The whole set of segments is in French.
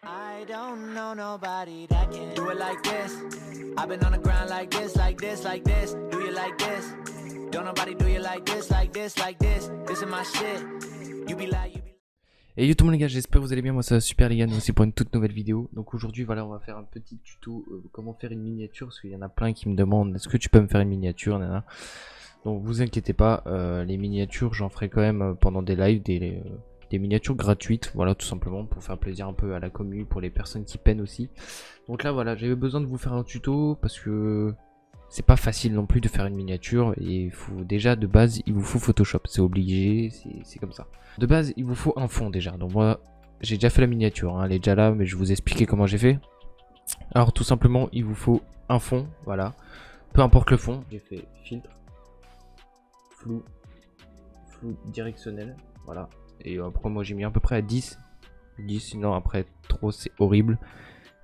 I don't know nobody that can do it like this. I've been on the ground like this, like this, like this. Do you like this? Don't nobody do you like this, like this, like this. This is my shit. You be like, you be... Et yo tout le monde les gars, j'espère que vous allez bien, moi ça va super les gars, nous aussi pour une toute nouvelle vidéo. Donc aujourd'hui voilà, on va faire un petit tuto comment faire une miniature, parce qu'il y en a plein qui me demandent est-ce que tu peux me faire une miniature, nana. Donc vous inquiétez pas, les miniatures j'en ferai quand même pendant des lives, des miniatures gratuites, voilà tout simplement pour faire plaisir un peu à la commu, pour les personnes qui peinent aussi. Donc là voilà, j'avais besoin de vous faire un tuto parce que c'est pas facile non plus de faire une miniature et il faut déjà de base il vous faut Photoshop, c'est obligé, c'est comme ça. De base il vous faut un fond déjà, donc moi j'ai déjà fait la miniature, hein, elle est déjà là mais je vais vous expliquer comment j'ai fait. Alors tout simplement il vous faut un fond, voilà, peu importe le fond, j'ai fait filtre, flou directionnel, voilà. Et après moi j'ai mis à peu près à 10, sinon après trop c'est horrible.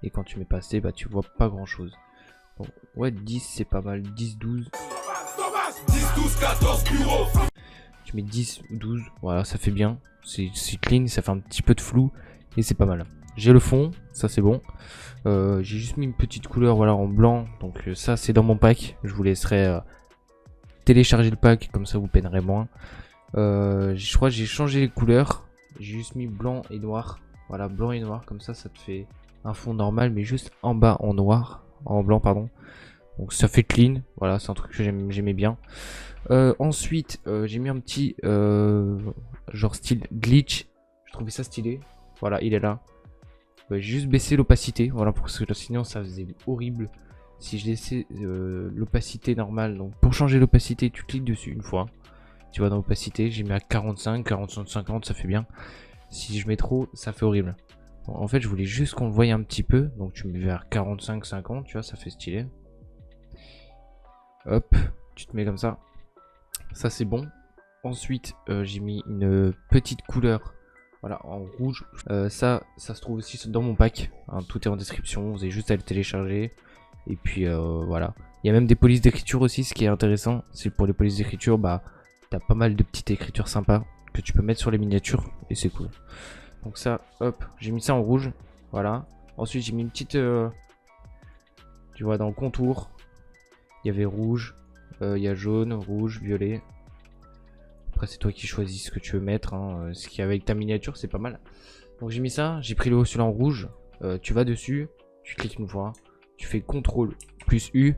Et quand tu mets pas assez, bah tu vois pas grand chose. Bon, ouais 10 c'est pas mal, 10, 12. 10, 12, 14 bureaux. Tu mets 10 ou 12, voilà ça fait bien. C'est clean, ça fait un petit peu de flou. Et c'est pas mal. J'ai le fond, ça c'est bon. J'ai juste mis une petite couleur voilà en blanc. Donc ça c'est dans mon pack. Je vous laisserai télécharger le pack, comme ça vous peinerez moins. Je crois que j'ai changé les couleurs. J'ai juste mis blanc et noir. Voilà, blanc et noir, comme ça te fait un fond normal, mais juste en bas en noir, en blanc pardon. Donc ça fait clean, voilà, c'est un truc que j'aimais bien. Ensuite, j'ai mis un petit genre style glitch. Je trouvais ça stylé. Voilà, il est là. J'ai juste baissé l'opacité, voilà, parce que sinon ça faisait horrible. Si je laissais l'opacité normale, donc pour changer l'opacité, tu cliques dessus une fois. Tu vas dans l'opacité, j'ai mis à 45, 45, 50, ça fait bien. Si je mets trop, ça fait horrible. Bon, en fait, je voulais juste qu'on le voie un petit peu. Donc tu mets vers 45, 50, tu vois, ça fait stylé. Hop, tu te mets comme ça. Ça c'est bon. Ensuite, j'ai mis une petite couleur, voilà, en rouge. Ça se trouve aussi dans mon pack. Hein, tout est en description, vous avez juste à le télécharger. Et puis voilà. Il y a même des polices d'écriture aussi, ce qui est intéressant. C'est pour les polices d'écriture, bah... T'as pas mal de petites écritures sympas que tu peux mettre sur les miniatures et c'est cool. Donc ça, hop, j'ai mis ça en rouge, voilà. Ensuite j'ai mis une petite, tu vois dans le contour, il y avait rouge, il y a jaune, rouge, violet. Après c'est toi qui choisis ce que tu veux mettre, hein. Ce qui avec ta miniature c'est pas mal. Donc j'ai mis ça, j'ai pris celui-là en rouge, tu vas dessus, tu cliques une fois, tu fais CTRL plus U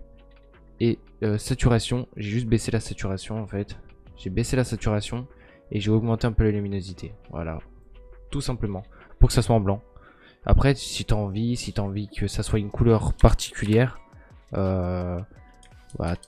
et saturation. J'ai juste baissé la saturation en fait. J'ai baissé la saturation et j'ai augmenté un peu la luminosité. Voilà, tout simplement, pour que ça soit en blanc. Après, si tu as envie que ça soit une couleur particulière, voilà,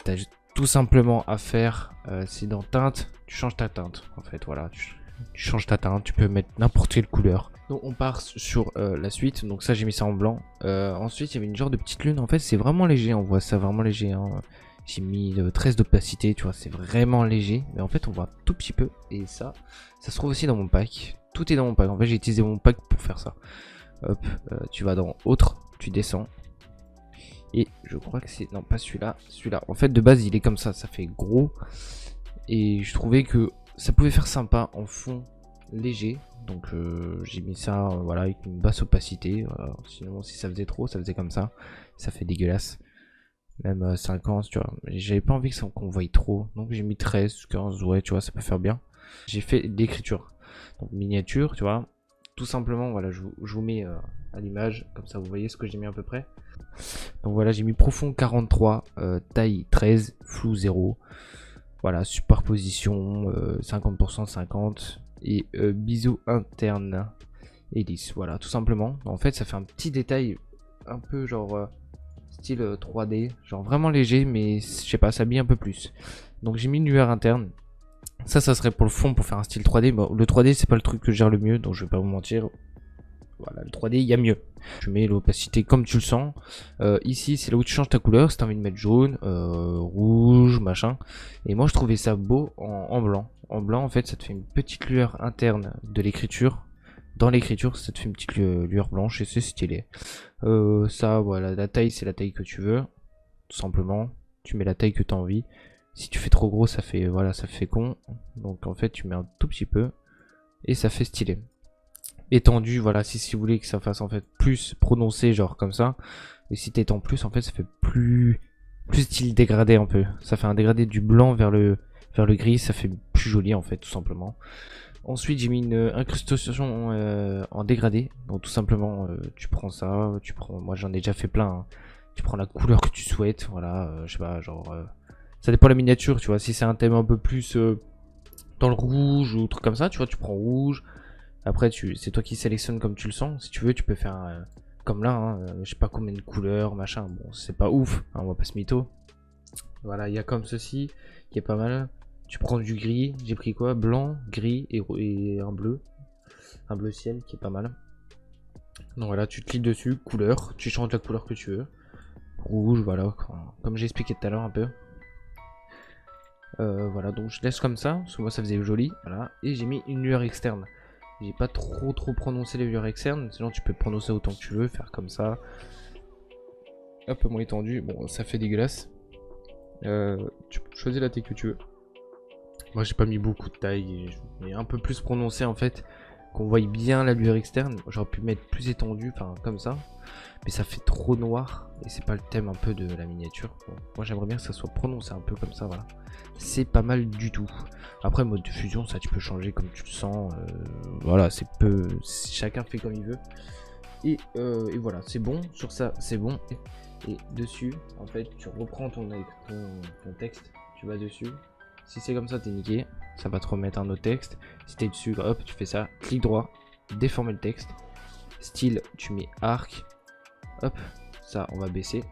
tu as tout simplement à faire, c'est dans teinte, tu changes ta teinte. En fait, voilà, tu changes ta teinte, tu peux mettre n'importe quelle couleur. Donc on part sur la suite, donc ça j'ai mis ça en blanc. Ensuite, il y avait une genre de petite lune, en fait c'est vraiment léger, on voit ça vraiment léger, hein. J'ai mis 13 d'opacité, tu vois, c'est vraiment léger. Mais en fait, on voit tout petit peu. Et ça se trouve aussi dans mon pack. Tout est dans mon pack. En fait, j'ai utilisé mon pack pour faire ça. Hop, tu vas dans autre, tu descends. Et je crois que c'est... Non, pas celui-là, celui-là. En fait, de base, il est comme ça fait gros. Et je trouvais que ça pouvait faire sympa en fond léger. Donc, j'ai mis ça, voilà, avec une basse opacité. Sinon, si ça faisait trop, ça faisait comme ça. Ça fait dégueulasse. Même 50, tu vois, j'avais pas envie qu'on voie trop, donc j'ai mis 13, 15, ouais, tu vois, ça peut faire bien. J'ai fait l'écriture, donc miniature, tu vois, tout simplement, voilà, je vous mets à l'image, comme ça vous voyez ce que j'ai mis à peu près. Donc voilà, j'ai mis profond 43, taille 13, flou 0, voilà, superposition 50%, 50, et biseau interne et lisse, voilà, tout simplement. En fait, ça fait un petit détail, un peu genre... style 3D, genre vraiment léger, mais je sais pas, ça habille un peu plus. Donc j'ai mis une lueur interne. Ça serait pour le fond, pour faire un style 3D. Bon, le 3D c'est pas le truc que je gère le mieux, donc je vais pas vous mentir. Voilà, le 3D il y a mieux. Je mets l'opacité comme tu le sens. Ici c'est là où tu changes ta couleur, si t'as envie de mettre jaune, rouge, machin. Et moi je trouvais ça beau en blanc. En blanc en fait ça te fait une petite lueur interne de l'écriture. Dans l'écriture, ça te fait une petite lueur blanche et c'est stylé. Ça, voilà, la taille, c'est la taille que tu veux. Tout simplement, tu mets la taille que tu as envie. Si tu fais trop gros, ça fait, voilà, ça fait con. Donc en fait, tu mets un tout petit peu et ça fait stylé. étendu, voilà, si vous voulez que ça fasse en fait plus prononcé, genre comme ça. Et si t'étends plus, en fait, ça fait plus style dégradé un peu. Ça fait un dégradé du blanc vers le gris, ça fait plus joli en fait, tout simplement. Ensuite, j'ai mis une incrustation en dégradé. Donc tout simplement, tu prends ça, moi j'en ai déjà fait plein. Hein. Tu prends la couleur que tu souhaites, voilà, je sais pas, genre, ça dépend de la miniature, tu vois. Si c'est un thème un peu plus dans le rouge ou truc comme ça, tu vois, tu prends rouge. Après, c'est toi qui sélectionnes comme tu le sens. Si tu veux, tu peux faire comme là, hein, je sais pas combien de couleurs, machin. Bon, c'est pas ouf, hein, on va pas se mytho. Voilà, il y a comme ceci, qui est pas mal. Tu prends du gris, j'ai pris quoi? Blanc, gris et un bleu. Un bleu ciel qui est pas mal. Donc voilà, tu cliques dessus, couleur, tu changes la couleur que tu veux. Rouge, voilà, comme j'ai expliqué tout à l'heure un peu. Voilà, donc je laisse comme ça, parce que moi ça faisait joli. Voilà, et j'ai mis une lueur externe. J'ai pas trop prononcé les lueurs externes, sinon tu peux prononcer autant que tu veux, faire comme ça. Un peu moins étendu, bon ça fait dégueulasse. Tu choisis la taille que tu veux. Moi j'ai pas mis beaucoup de taille, mais un peu plus prononcé en fait, qu'on voie bien la lueur externe. J'aurais pu mettre plus étendu, enfin comme ça, mais ça fait trop noir et c'est pas le thème un peu de la miniature. Bon, moi j'aimerais bien que ça soit prononcé un peu comme ça, voilà. C'est pas mal du tout. Après mode de fusion, ça tu peux changer comme tu le sens, voilà, chacun fait comme il veut. Et voilà, c'est bon, sur ça c'est bon. Et dessus, en fait, tu reprends ton texte, tu vas dessus. Si c'est comme ça, t'es niqué. Ça va te remettre un autre texte. Si t'es dessus, hop, tu fais ça. Clic droit, déformer le texte. Style, tu mets arc. Hop, ça, on va baisser.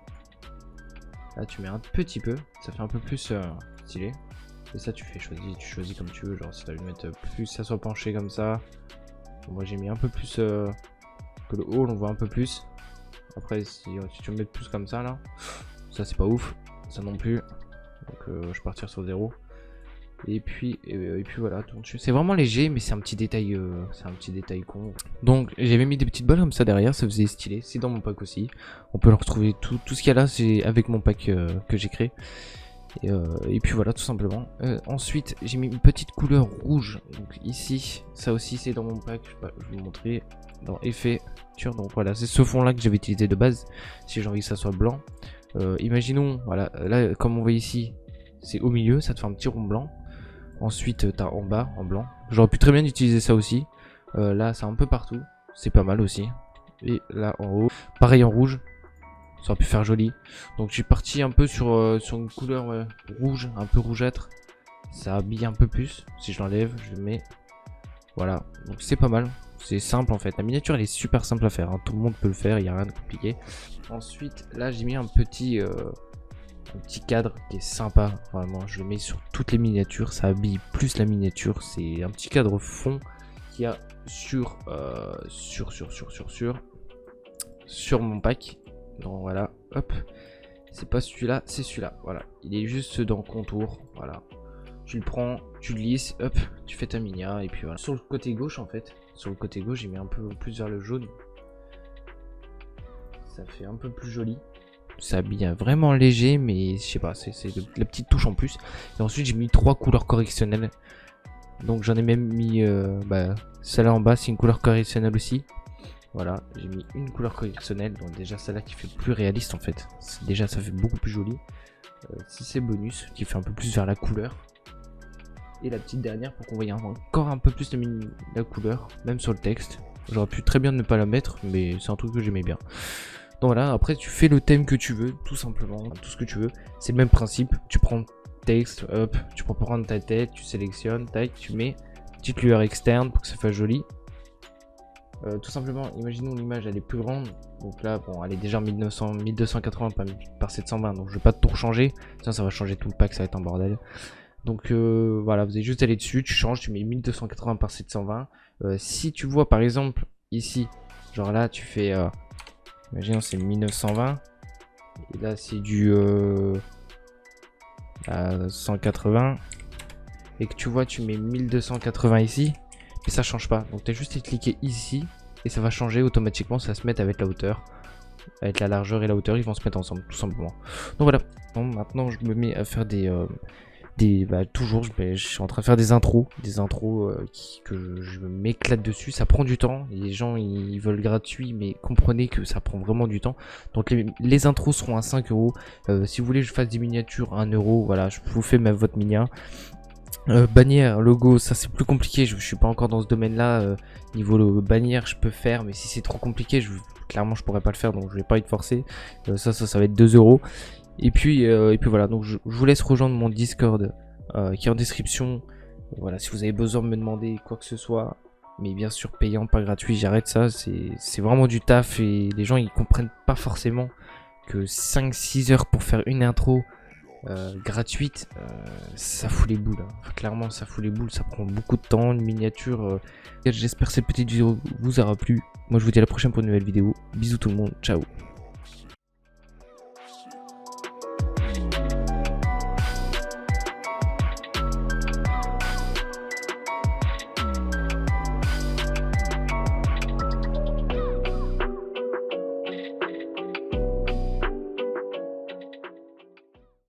Là, tu mets un petit peu. Ça fait un peu plus stylé. Et ça, tu choisis comme tu veux. Genre, si tu veux mettre plus, ça soit penché comme ça. Bon, moi, j'ai mis un peu plus que le haut, on voit un peu plus. Après, si tu veux mettre plus comme ça, là, ça, c'est pas ouf. Ça non plus. Donc, je vais partir sur 0. Et puis voilà, c'est vraiment léger, mais c'est un petit détail con. Donc j'avais mis des petites balles comme ça derrière, ça faisait stylé. C'est dans mon pack aussi. On peut le retrouver, tout ce qu'il y a là, c'est avec mon pack que j'ai créé. Et puis voilà, tout simplement. Ensuite, j'ai mis une petite couleur rouge. Donc ici, ça aussi c'est dans mon pack. Je vais vous montrer dans effet. Donc voilà, c'est ce fond là que j'avais utilisé de base. Si j'ai envie que ça soit blanc. Imaginons, voilà, là comme on voit ici, c'est au milieu, ça te fait un petit rond blanc. Ensuite, t'as en bas, en blanc. J'aurais pu très bien utiliser ça aussi. Là, c'est un peu partout. C'est pas mal aussi. Et là, en haut, pareil en rouge. Ça aurait pu faire joli. Donc, je suis parti un peu sur une couleur rouge, un peu rougeâtre. Ça habille un peu plus. Si je l'enlève, je le mets. Voilà. Donc, c'est pas mal. C'est simple en fait. La miniature, elle est super simple à faire. Hein. Tout le monde peut le faire. Il n'y a rien de compliqué. Ensuite, là, j'ai mis un petit cadre qui est sympa, vraiment je le mets sur toutes les miniatures, ça habille plus la miniature, c'est un petit cadre fond qu'il y a sur mon pack. Donc voilà, hop, c'est pas celui-là, c'est celui-là, voilà, il est juste dans le contour, voilà, tu le prends, tu le lisses, hop, tu fais ta minia et puis voilà. Sur le côté gauche en fait, sur le côté gauche j'ai mis un peu plus vers le jaune, ça fait un peu plus joli. Ça habille vraiment léger, mais je sais pas, c'est la petite touche en plus. Et ensuite j'ai mis 3 couleurs correctionnelles. Donc j'en ai même mis celle-là en bas, c'est une couleur correctionnelle aussi. Voilà, j'ai mis une couleur correctionnelle. Donc déjà celle-là qui fait plus réaliste en fait. Déjà ça fait beaucoup plus joli. Si c'est bonus, qui fait un peu plus vers la couleur. Et la petite dernière pour qu'on voie encore un peu plus la couleur, même sur le texte. J'aurais pu très bien ne pas la mettre, mais c'est un truc que j'aimais bien. Donc voilà, après tu fais le thème que tu veux, tout simplement, tout ce que tu veux. C'est le même principe, tu prends texte, hop, tu peux prendre ta tête, tu sélectionnes, tac, tu mets petite lueur externe pour que ça fasse joli. Tout simplement, imaginons l'image elle est plus grande, donc là bon elle est déjà 1280 par 720, donc je vais pas tout changer, sinon ça va changer tout le pack, ça va être un bordel. Donc voilà, vous allez juste aller dessus, tu changes, tu mets 1280 par 720. Si tu vois par exemple ici, genre là tu fais... Imaginons c'est 1920 et là c'est du 180 et que tu vois tu mets 1280 ici et ça change pas, donc tu as juste à cliquer ici et ça va changer automatiquement, ça va se mettre avec la hauteur, avec la largeur et la hauteur, ils vont se mettre ensemble tout simplement. Donc voilà, donc maintenant je me mets à faire des toujours je suis en train de faire des intros que je m'éclate dessus. Ça prend du temps, les gens ils veulent gratuit, mais comprenez que ça prend vraiment du temps. Donc les intros seront à 5 euros. Si vous voulez que je fasse des miniatures à 1 euro, voilà, je vous fais votre miniature. Bannière, logo, ça c'est plus compliqué, je suis pas encore dans ce domaine là. Niveau bannière je peux faire, mais si c'est trop compliqué, clairement je pourrais pas le faire, donc je vais pas être forcé. Ça va être 2 euros. Et puis voilà, donc je vous laisse rejoindre mon Discord qui est en description. Voilà, si vous avez besoin de me demander quoi que ce soit, mais bien sûr payant, pas gratuit, j'arrête ça, c'est vraiment du taf et les gens ils comprennent pas forcément que 5-6 heures pour faire une intro gratuite, ça fout les boules, hein. Enfin, clairement ça fout les boules, ça prend beaucoup de temps, une miniature. J'espère que cette petite vidéo vous aura plu. Moi je vous dis à la prochaine pour une nouvelle vidéo. Bisous tout le monde, ciao.